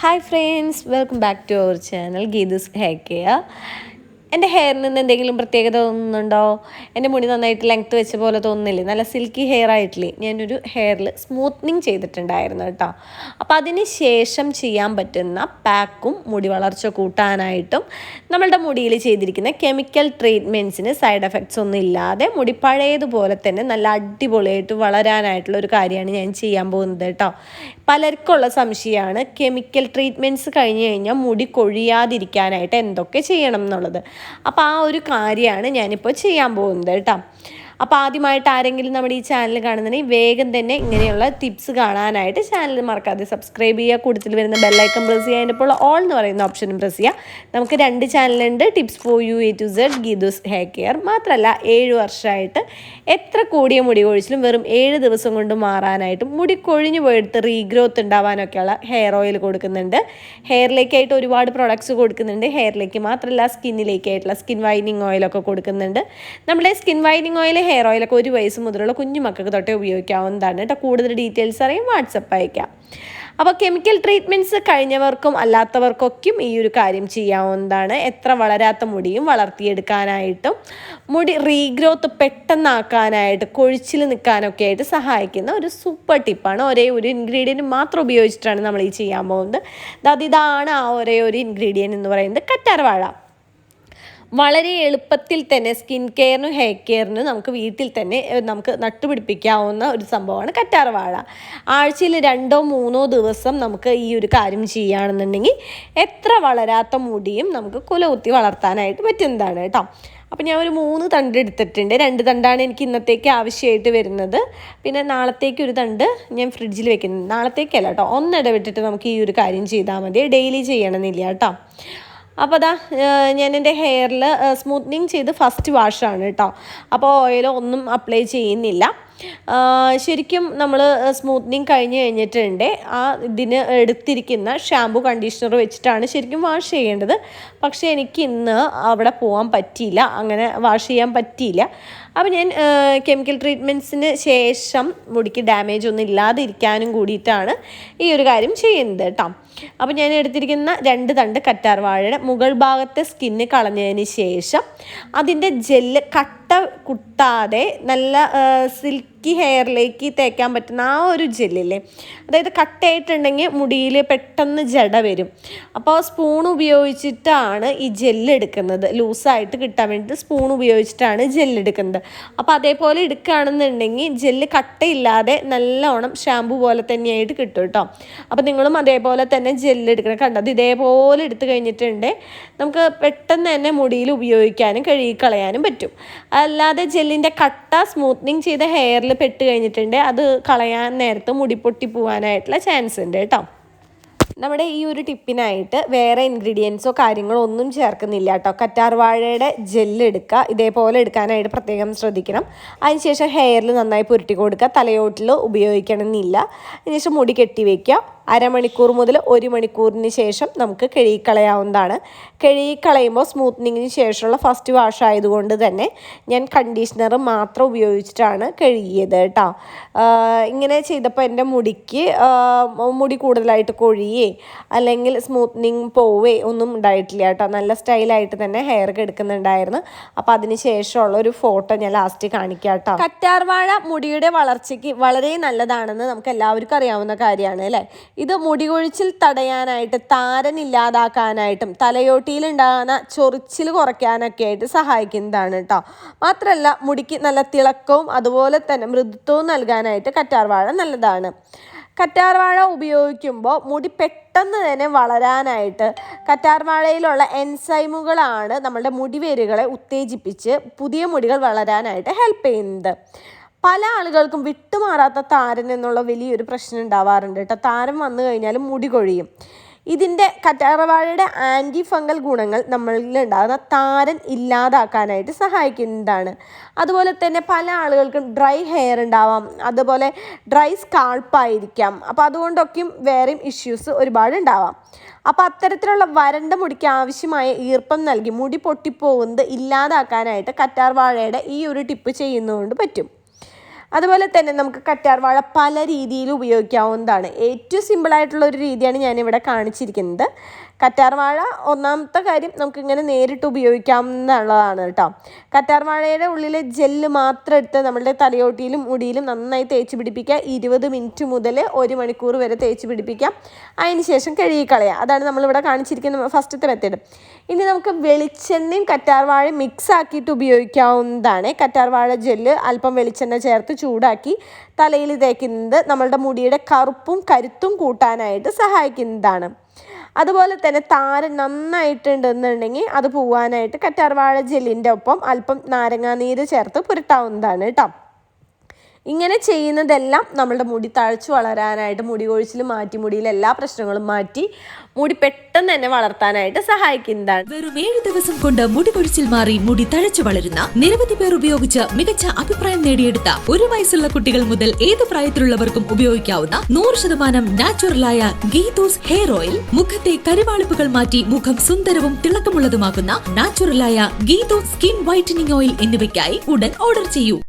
Hi friends, welcome back to our channel Geethu's hair care. എൻ്റെ ഹെയറിൽ നിന്ന് എന്തെങ്കിലും പ്രത്യേകത തോന്നുന്നുണ്ടോ? എൻ്റെ മുടി നന്നായിട്ട് ലെങ്ത്ത് വെച്ച പോലെ തോന്നുന്നില്ലേ? നല്ല സിൽക്കി ഹെയർ ആയിട്ടില്ലേ? ഞാനൊരു ഹെയറിൽ സ്മൂത്തനിങ് ചെയ്തിട്ടുണ്ടായിരുന്നു കേട്ടോ. അപ്പോൾ അതിന് ശേഷം ചെയ്യാൻ പറ്റുന്ന പാക്കും മുടി വളർച്ച കൂട്ടാനായിട്ടും നമ്മളുടെ മുടിയിൽ ചെയ്തിരിക്കുന്ന കെമിക്കൽ ട്രീറ്റ്മെൻറ്റ്സിന് സൈഡ് എഫക്ട്സ് ഒന്നും ഇല്ലാതെ മുടി പഴയതുപോലെ തന്നെ നല്ല അടിപൊളിയായിട്ട് വളരാനായിട്ടുള്ള ഒരു കാര്യമാണ് ഞാൻ ചെയ്യാൻ പോകുന്നത് കേട്ടോ. പലർക്കുള്ള സംശയമാണ് കെമിക്കൽ ട്രീറ്റ്മെൻറ്റ്സ് കഴിഞ്ഞ് കഴിഞ്ഞാൽ മുടി കൊഴിയാതിരിക്കാനായിട്ട് എന്തൊക്കെ ചെയ്യണം എന്നുള്ളത്. അപ്പോൾ ആ ഒരു കാര്യമാണ് ഞാനിപ്പോൾ ചെയ്യാൻ പോകുന്നത് കേട്ടോ. അപ്പോൾ ആദ്യമായിട്ട് ആരെങ്കിലും നമ്മുടെ ഈ ചാനൽ കാണുന്നുണ്ടെങ്കിൽ വേഗം തന്നെ ഇങ്ങനെയുള്ള ടിപ്സ് കാണാനായിട്ട് ചാനൽ മറക്കാതെ സബ്സ്ക്രൈബ് ചെയ്യുക. കൂടുതൽ വരുന്ന ബെല്ലൈക്കൺ പ്രസ് ചെയ്യുക. അതിൻ്റെ ഇപ്പോൾ ഓൾ എന്ന് പറയുന്ന ഓപ്ഷനും പ്രസ് ചെയ്യുക. നമുക്ക് 2 ചാനലുണ്ട്, tips for you A to Z, Geethu's hair care. മാത്രമല്ല 7 വർഷമായിട്ട് എത്ര കൂടിയ മുടി കൊഴിച്ചിലും വെറും 7 ദിവസം കൊണ്ട് മാറാനായിട്ടും മുടി കൊഴിഞ്ഞു പോയെടുത്ത് റീഗ്രോത്ത് ഉണ്ടാവാനൊക്കെയുള്ള ഹെയർ ഓയിൽ കൊടുക്കുന്നുണ്ട്. ഹെയറിലേക്കായിട്ട് ഒരുപാട് പ്രൊഡക്ട്സ് കൊടുക്കുന്നുണ്ട്. ഹെയറിലേക്ക് മാത്രമല്ല സ്കിന്നിലേക്കായിട്ടുള്ള സ്കിൻ വൈറ്റനിങ് ഓയിലൊക്കെ കൊടുക്കുന്നുണ്ട്. നമ്മുടെ സ്കിൻ വൈറ്റനിങ് ഓയിൽ, ഹെയർ ഓയിലൊക്കെ 1 വയസ്സ് മുതലുള്ള കുഞ്ഞു മക്കൾക്ക് തൊട്ടേ ഉപയോഗിക്കാവുന്നതാണ് കേട്ടോ. കൂടുതൽ ഡീറ്റെയിൽസ് അറിയാൻ വാട്സപ്പ് അയക്കാം. അപ്പോൾ കെമിക്കൽ ട്രീറ്റ്മെൻറ്റ്സ് കഴിഞ്ഞവർക്കും അല്ലാത്തവർക്കൊക്കെയും ഈ ഒരു കാര്യം ചെയ്യാവുന്നതാണ്. എത്ര വളരാത്ത മുടിയും വളർത്തിയെടുക്കാനായിട്ടും മുടി റീഗ്രോത്ത് പെട്ടെന്നാക്കാനായിട്ട് കൊഴിച്ചിൽ നിൽക്കാനൊക്കെ ആയിട്ട് സഹായിക്കുന്ന ഒരു സൂപ്പർ ടിപ്പാണ്. ഒരേ ഒരു ഇൻഗ്രീഡിയൻറ്റ് മാത്രം ഉപയോഗിച്ചിട്ടാണ് നമ്മൾ ഈ ചെയ്യാൻ പോകുന്നത്. ഇതാണ് ആ ഒരേ ഒരു ഇൻഗ്രീഡിയൻറ്റ് എന്ന് പറയുന്നത്, കറ്റാർവാഴ. വളരെ എളുപ്പത്തിൽ തന്നെ സ്കിൻ കെയറിനും ഹെയർ കെയറിനും നമുക്ക് വീട്ടിൽ തന്നെ നമുക്ക് നട്ടുപിടിപ്പിക്കാവുന്ന ഒരു സംഭവമാണ് കറ്റാർവാഴ. ആഴ്ചയിൽ 2-3 ദിവസം നമുക്ക് ഈ ഒരു കാര്യം ചെയ്യുകയാണെന്നുണ്ടെങ്കിൽ എത്ര വളരാത്ത മുടിയും നമുക്ക് കുലകുത്തി വളർത്താനായിട്ട് പറ്റുന്നതാണ് കേട്ടോ. അപ്പോൾ ഞാൻ ഒരു 3 തണ്ട് എടുത്തിട്ടുണ്ട്. 2 തണ്ടാണ് എനിക്ക് ഇന്നത്തേക്ക് ആവശ്യമായിട്ട് വരുന്നത്. പിന്നെ നാളത്തേക്ക് ഒരു തണ്ട് ഞാൻ ഫ്രിഡ്ജിൽ വെക്കുന്നത്. നാളത്തേക്കല്ല കേട്ടോ, ഒന്നിടവിട്ടിട്ട് നമുക്ക് ഈ ഒരു കാര്യം ചെയ്താൽ മതി. ഡെയിലി ചെയ്യണമെന്നില്ല കേട്ടോ. അപ്പോൾ ഞാൻ എൻ്റെ ഹെയറിൽ സ്മൂത്തനിങ് ചെയ്ത് ഫസ്റ്റ് വാഷാണ് കേട്ടോ. അപ്പോൾ ഓയിലോ ഒന്നും അപ്ലൈ ചെയ്യുന്നില്ല. ശരിക്കും നമ്മൾ സ്മൂത്തനിങ് കഴിഞ്ഞിട്ടുണ്ട്. ഇതിന് എടുത്തിരിക്കുന്ന ഷാമ്പു കണ്ടീഷണർ വെച്ചിട്ടാണ് ശരിക്കും വാഷ് ചെയ്യേണ്ടത്. പക്ഷേ എനിക്ക് ഇന്ന് അവിടെ പോകാൻ പറ്റിയില്ല, അങ്ങനെ വാഷ് ചെയ്യാൻ പറ്റിയില്ല. അപ്പോൾ ഞാൻ കെമിക്കൽ ട്രീറ്റ്മെൻറ്റ്സിന് ശേഷം മുടിക്ക് ഡാമേജ് ഒന്നും ഇല്ലാതിരിക്കാനും കൂടിയിട്ടാണ് ഈ ഒരു കാര്യം ചെയ്യുന്നത് കേട്ടോ. അപ്പോൾ ഞാൻ എടുത്തിരിക്കുന്ന 2 തണ്ട് കറ്റാർവാഴയുടെ മുകൾ ഭാഗത്തെ സ്കിന്ന് കളഞ്ഞതിന് ശേഷം അതിൻ്റെ ജെല്ല് കട്ട കുത്താതെ നല്ല സിൽക്കി ഹെയറിലേക്ക് തേക്കാൻ പറ്റുന്ന ആ ഒരു ജെല്ലില്ലേ, അതായത് കട്ടയായിട്ടുണ്ടെങ്കിൽ മുടിയിൽ പെട്ടെന്ന് ജട വരും. അപ്പോൾ സ്പൂൺ ഉപയോഗിച്ചിട്ടാണ് ഈ ജെല്ല് എടുക്കുന്നത്. ലൂസായിട്ട് കിട്ടാൻ വേണ്ടിയിട്ട് സ്പൂൺ ഉപയോഗിച്ചിട്ടാണ് ജെല്ല് എടുക്കുന്നത്. അപ്പോൾ അതേപോലെ എടുക്കുകയാണെന്നുണ്ടെങ്കിൽ ജെല്ല് കട്ടയില്ലാതെ നല്ലോണം ഷാമ്പു പോലെ തന്നെയായിട്ട് കിട്ടും കേട്ടോ. അപ്പോൾ നിങ്ങളും അതേപോലെ തന്നെ ജെല്ല് എടുക്കണം. കണ്ടത് ഇതേപോലെ എടുത്ത് കഴിഞ്ഞിട്ടുണ്ട് നമുക്ക് പെട്ടെന്ന് തന്നെ മുടിയിൽ ഉപയോഗിക്കാനും കഴുകിക്കളയാനും പറ്റും. അല്ലാതെ ജെല്ലിൻ്റെ കട്ട സ്മൂത്തനിങ് ചെയ്ത ഹെയറിൽ പെട്ട് കഴിഞ്ഞിട്ടുണ്ട്, അത് കളയാൻ നേരത്ത് മുടി പൊട്ടി പോകാനായിട്ടുള്ള ചാൻസ് ഉണ്ട് കേട്ടോ. നമ്മുടെ ഈ ഒരു ടിപ്പിനായിട്ട് വേറെ ഇൻഗ്രീഡിയൻസോ കാര്യങ്ങളോ ഒന്നും ചേർക്കുന്നില്ല കേട്ടോ. കറ്റാർവാഴയുടെ ജെല്ല് എടുക്കുക, ഇതേപോലെ എടുക്കാനായിട്ട് പ്രത്യേകം ശ്രദ്ധിക്കണം. അതിനുശേഷം ഹെയറിൽ നന്നായി പുരട്ടി കൊടുക്കുക. തലയോട്ടിൽ ഉപയോഗിക്കണമെന്നില്ല. അതിനുശേഷം മുടി കെട്ടി വയ്ക്കുക. അരമണിക്കൂർ മുതൽ 1 മണിക്കൂറിന് ശേഷം നമുക്ക് കഴുകിക്കളയാവുന്നതാണ്. കഴുകിക്കളയുമ്പോൾ സ്മൂത്തനിങ്ങിന് ശേഷമുള്ള ഫസ്റ്റ് വാഷ് ആയതുകൊണ്ട് തന്നെ ഞാൻ കണ്ടീഷണർ മാത്രം ഉപയോഗിച്ചിട്ടാണ് കഴുകിയത് കേട്ടോ. ഇങ്ങനെ ചെയ്തപ്പോൾ എൻ്റെ മുടി കൂടുതലായിട്ട് കൊഴിയേ അല്ലെങ്കിൽ സ്മൂത്തനിങ് പോവേ ഒന്നും ഉണ്ടായിട്ടില്ല കേട്ടോ. നല്ല സ്റ്റൈലായിട്ട് തന്നെ ഹെയർ എടുക്കുന്നുണ്ടായിരുന്നു. അപ്പോൾ അതിന് ശേഷമുള്ള ഒരു ഫോട്ടോ ഞാൻ ലാസ്റ്റ് കാണിക്കാം കേട്ടോ. കറ്റാർവാഴ മുടിയുടെ വളർച്ചയ്ക്ക് വളരെ നല്ലതാണെന്ന് നമുക്ക് എല്ലാവർക്കും അറിയാവുന്ന കാര്യമാണ് അല്ലേ. ഇത് മുടി കൊഴിച്ചിൽ തടയാനായിട്ട്, താരൻ ഇല്ലാതാക്കാനായിട്ടും തലയോട്ടിയിലുണ്ടാകുന്ന ചൊറിച്ചിൽ കുറയ്ക്കാനൊക്കെ ആയിട്ട് സഹായിക്കുന്നതാണ് കേട്ടോ. മാത്രമല്ല മുടിക്ക് നല്ല തിളക്കവും അതുപോലെ തന്നെ മൃദുത്വവും നൽകാനായിട്ട് കറ്റാർവാഴ നല്ലതാണ്. കറ്റാർവാഴ ഉപയോഗിക്കുമ്പോൾ മുടി പെട്ടെന്ന് തന്നെ വളരാനായിട്ട് കറ്റാർവാഴയിലുള്ള എൻസൈമുകളാണ് നമ്മളുടെ മുടിവേരുകളെ ഉത്തേജിപ്പിച്ച് പുതിയ മുടികൾ വളരാനായിട്ട് ഹെൽപ്പ് ചെയ്യുന്നത്. പല ആളുകൾക്കും വിട്ടുമാറാത്ത താരൻ എന്നുള്ള വലിയൊരു പ്രശ്നം ഉണ്ടാവാറുണ്ട് കേട്ടോ. താരൻ വന്നു കഴിഞ്ഞാലും മുടി കൊഴിയും. ഇതിൻ്റെ കറ്റാർവാഴയുടെ ആൻറ്റി ഫംഗൽ ഗുണങ്ങൾ നമ്മളിലുണ്ടാകുന്ന താരൻ ഇല്ലാതാക്കാനായിട്ട് സഹായിക്കുന്നതാണ്. അതുപോലെ തന്നെ പല ആളുകൾക്കും ഡ്രൈ ഹെയർ ഉണ്ടാവാം, അതുപോലെ ഡ്രൈ സ്കാൾപ്പായിരിക്കാം. അപ്പോൾ അതുകൊണ്ടൊക്കെയും വേറെയും ഇഷ്യൂസ് ഒരുപാട് ഉണ്ടാവാം. അപ്പോൾ അത്തരത്തിലുള്ള വരണ്ട മുടിക്ക് ആവശ്യമായ ഈർപ്പം നൽകി മുടി പൊട്ടിപ്പോകുന്നത് ഇല്ലാതാക്കാനായിട്ട് കറ്റാർവാഴയുടെ ഈ ഒരു ടിപ്പ് ചെയ്യുന്നതുകൊണ്ട് പറ്റും. അതുപോലെ തന്നെ നമുക്ക് കറ്റാർവാഴ പല രീതിയിൽ ഉപയോഗിക്കാവുന്നതാണ്. ഏറ്റവും സിമ്പിളായിട്ടുള്ള ഒരു രീതിയാണ് ഞാനിവിടെ കാണിച്ചിരിക്കുന്നത്. കറ്റാർവാഴ ഒന്നാമത്തെ കാര്യം നമുക്കിങ്ങനെ നേരിട്ട് ഉപയോഗിക്കാവുന്നതാണ് കേട്ടോ. കറ്റാർവാഴയുടെ ഉള്ളിലെ ജെല്ല് മാത്രം എടുത്ത് നമ്മളുടെ തലയോട്ടിയിലും മുടിയിലും നന്നായി തേച്ച് പിടിപ്പിക്കുക. 20 മിനിറ്റ് മുതൽ 1 മണിക്കൂർ വരെ തേച്ച് പിടിപ്പിക്കാം. അതിന് ശേഷം കഴുകിക്കളയുക. അതാണ് നമ്മളിവിടെ കാണിച്ചിരിക്കുന്ന ഫസ്റ്റത്തെ മെത്തേഡ്. ഇനി നമുക്ക് വെളിച്ചെണ്ണയും കറ്റാർവാഴയും മിക്സ് ആക്കിയിട്ട് ഉപയോഗിക്കാവുന്നതാണ്. കറ്റാർവാഴ ജെല്ല് അല്പം വെളിച്ചെണ്ണ ചേർത്ത് ചൂടാക്കി തലയിൽ തേക്കുന്നത് നമ്മളുടെ മുടിയുടെ കറുപ്പും കരുത്തും കൂട്ടാനായിട്ട് സഹായിക്കുന്നതാണ്. അതുപോലെ തന്നെ താരൻ നന്നായിട്ടുണ്ടെന്നുണ്ടെങ്കിൽ അത് പോവാനായിട്ട് കറ്റാർവാഴ ജെല്ലിൻ്റെ ഒപ്പം അല്പം നാരങ്ങാനീര് ചേർത്ത് പുരട്ടാവുന്നതാണ് കേട്ടോ. ഇങ്ങനെ ചെയ്യുന്നതെല്ലാം നമ്മളുടെ മുടി തഴച്ചു വളരാനായിട്ട്, മുടി കൊഴിച്ചിൽ മാറ്റി, മുടിയിലെ എല്ലാ പ്രശ്നങ്ങളും മാറ്റി മുടി പെട്ടെന്ന് തന്നെ വളർത്താനായിട്ട് സഹായിക്കുന്നതാണ്. വെറും 7 ദിവസം കൊണ്ട് മുടി കൊഴിച്ചിൽ മാറി മുടി തഴച്ചു വളരുന്ന നിരവധി പേർ ഉപയോഗിച്ച് മികച്ച അഭിപ്രായം നേടിയെടുത്ത 1 വയസ്സുള്ള കുട്ടികൾ മുതൽ ഏത് പ്രായത്തിലുള്ളവർക്കും ഉപയോഗിക്കാവുന്ന 100% നാച്ചുറലായ ഗീതൂസ് ഹെയർ ഓയിൽ, മുഖത്തെ കരുവാളിപ്പുകൾ മാറ്റി മുഖം സുന്ദരവും തിളക്കമുള്ളതുമാക്കുന്ന നാച്ചുറലായ ഗീതൂസ് സ്കിൻ വൈറ്റനിങ് ഓയിൽ എന്നിവയ്ക്കായി ഉടൻ ഓർഡർ ചെയ്യൂ.